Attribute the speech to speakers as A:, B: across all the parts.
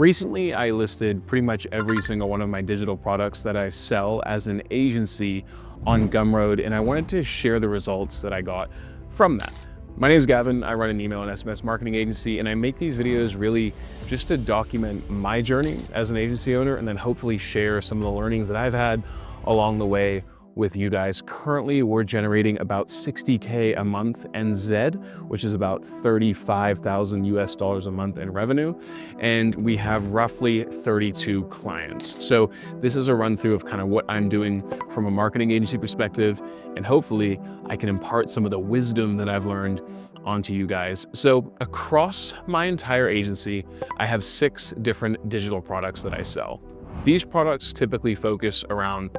A: Recently, I listed pretty much every single one of my digital products that I sell as an agency on Gumroad, and I wanted to share the results that I got from that. My name is Gavin. I run an email and SMS marketing agency, and I make these videos really just to document my journey as an agency owner and then hopefully share some of the learnings that I've had along the way with you guys. Currently, we're generating about 60K a month NZ, which is about 35,000 US dollars a month in revenue. And we have roughly 32 clients. So this is a run through of kind of what I'm doing from a marketing agency perspective. And hopefully I can impart some of the wisdom that I've learned onto you guys. So across my entire agency, I have 6 different digital products that I sell. These products typically focus around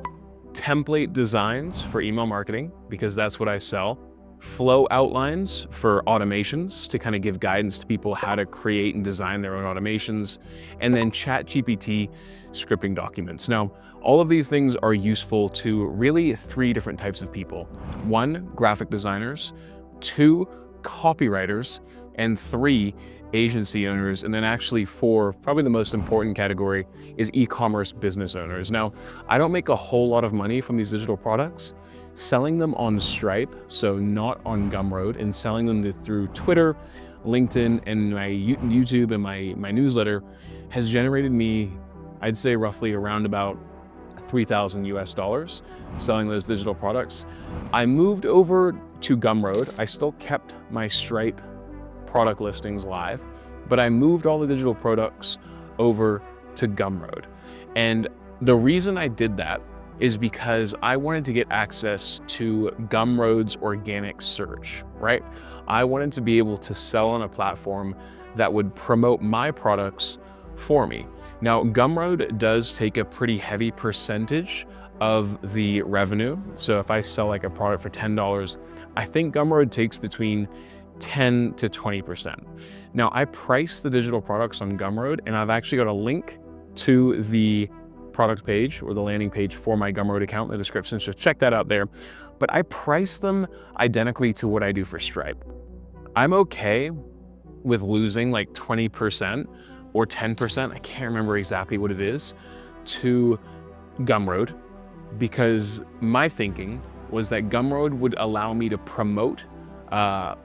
A: template designs for email marketing, because that's what I sell. Flow outlines for automations to kind of give guidance to people how to create and design their own automations. And then ChatGPT scripting documents. Now, all of these things are useful to really 3 different types of people. 1, graphic designers, 2, copywriters, and 3, agency owners, and then actually 4, probably the most important category, is e-commerce business owners. Now, I don't make a whole lot of money from these digital products. Selling them on Stripe, so not on Gumroad, and selling them through Twitter, LinkedIn, and my YouTube and my newsletter has generated me, I'd say roughly around about 3,000 US dollars selling those digital products. I moved over to Gumroad. I still kept my Stripe product listings live, but I moved all the digital products over to Gumroad. And the reason I did that is because I wanted to get access to Gumroad's organic search, right? I wanted to be able to sell on a platform that would promote my products for me. Now, Gumroad does take a pretty heavy percentage of the revenue. So if I sell like a product for $10, I think Gumroad takes between 10 to 20%. Now, I price the digital products on Gumroad, and I've actually got a link to the product page or the landing page for my Gumroad account in the description, so check that out there. But I price them identically to what I do for Stripe. I'm okay with losing like 20% or 10%, I can't remember exactly what it is, to Gumroad, because my thinking was that Gumroad would allow me to promote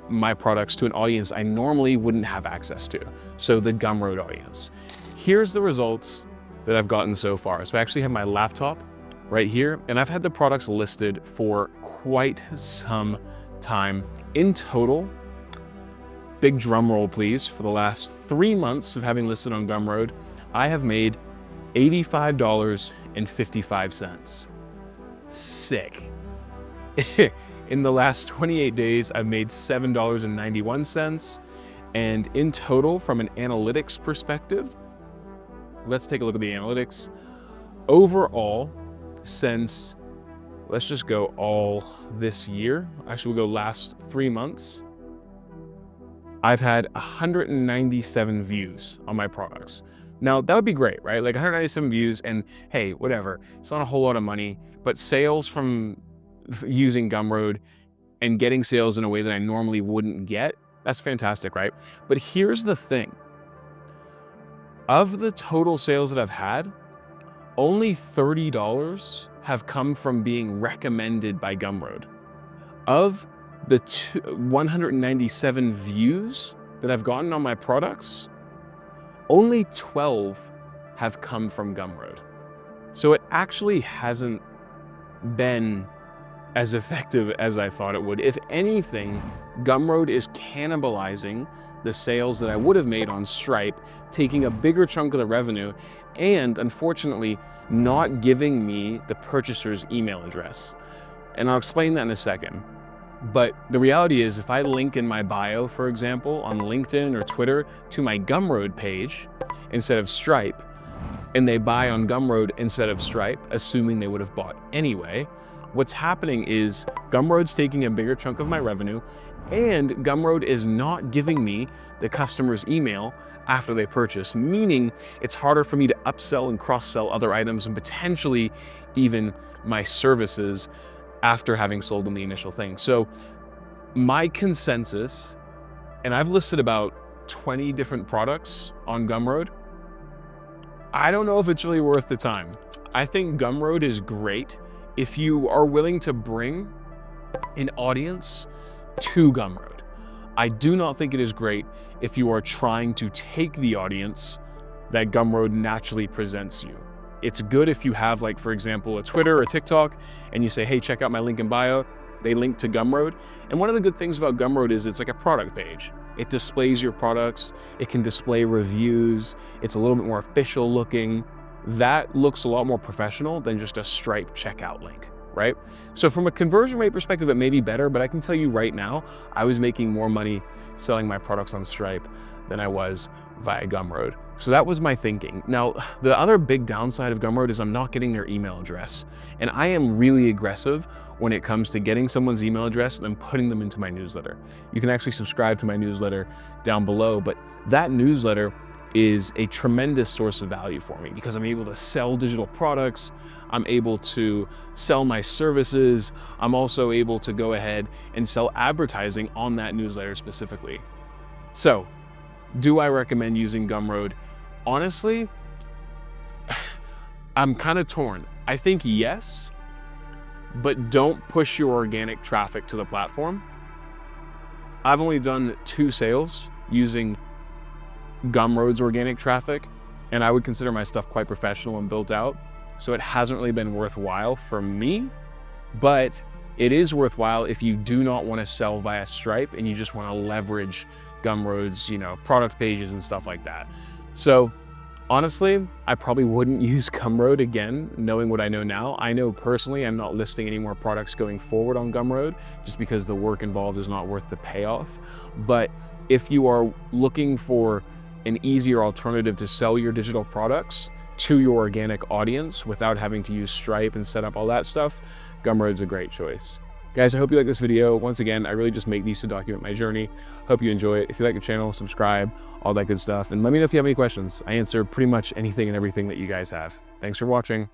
A: my products to an audience I normally wouldn't have access to. So the Gumroad audience. Here's the results that I've gotten so far. So I actually have my laptop right here, and I've had the products listed for quite some time. In total, big drum roll please, for the last 3 months of having listed on Gumroad, I have made $85.55. Sick. In the last 28 days, I've made $7.91. And in total, from an analytics perspective, let's take a look at the analytics. Overall, since, let's just go all this year, actually we'll go last 3 months, I've had 197 views on my products. Now, that would be great, right? Like 197 views, and hey, whatever. It's not a whole lot of money, but sales from using Gumroad and getting sales in a way that I normally wouldn't get, that's fantastic, right? But here's the thing. Of the total sales that I've had, only $30 have come from being recommended by Gumroad. Of the 197 views that I've gotten on my products, only 12 have come from Gumroad. So it actually hasn't been as effective as I thought it would. If anything, Gumroad is cannibalizing the sales that I would have made on Stripe, taking a bigger chunk of the revenue, and unfortunately, not giving me the purchaser's email address. And I'll explain that in a second. But the reality is, if I link in my bio, for example, on LinkedIn or Twitter to my Gumroad page instead of Stripe, and they buy on Gumroad instead of Stripe, assuming they would have bought anyway, what's happening is Gumroad's taking a bigger chunk of my revenue, and Gumroad is not giving me the customer's email after they purchase, meaning it's harder for me to upsell and cross-sell other items and potentially even my services after having sold them the initial thing. So my consensus, and I've listed about 20 different products on Gumroad, I don't know if it's really worth the time. I think Gumroad is great if you are willing to bring an audience to Gumroad. I do not think it is great if you are trying to take the audience that Gumroad naturally presents you. It's good if you have, like, for example, a Twitter or TikTok, and you say, hey, check out my link in bio. They link to Gumroad. And one of the good things about Gumroad is it's like a product page. It displays your products. It can display reviews. It's a little bit more official looking. That looks a lot more professional than just a Stripe checkout link, right? So from a conversion rate perspective, it may be better, but I can tell you right now, I was making more money selling my products on Stripe than I was via Gumroad. So that was my thinking. Now, the other big downside of Gumroad is I'm not getting their email address. And I am really aggressive when it comes to getting someone's email address and then putting them into my newsletter. You can actually subscribe to my newsletter down below, but that newsletter is a tremendous source of value for me because I'm able to sell digital products. I'm able to sell my services. I'm also able to go ahead and sell advertising on that newsletter specifically. So, do I recommend using Gumroad? Honestly, I'm kind of torn. I think yes, but don't push your organic traffic to the platform. I've only done 2 sales using Gumroad's organic traffic, and I would consider my stuff quite professional and built out. So it hasn't really been worthwhile for me, but it is worthwhile if you do not want to sell via Stripe and you just want to leverage Gumroad's, product pages and stuff like that. So honestly, I probably wouldn't use Gumroad again, knowing what I know now. I know personally I'm not listing any more products going forward on Gumroad just because the work involved is not worth the payoff. But if you are looking for an easier alternative to sell your digital products to your organic audience without having to use Stripe and set up all that stuff, Gumroad's a great choice. Guys, I hope you like this video. Once again, I really just make these to document my journey. Hope you enjoy it. If you like the channel, subscribe, all that good stuff. And let me know if you have any questions. I answer pretty much anything and everything that you guys have. Thanks for watching.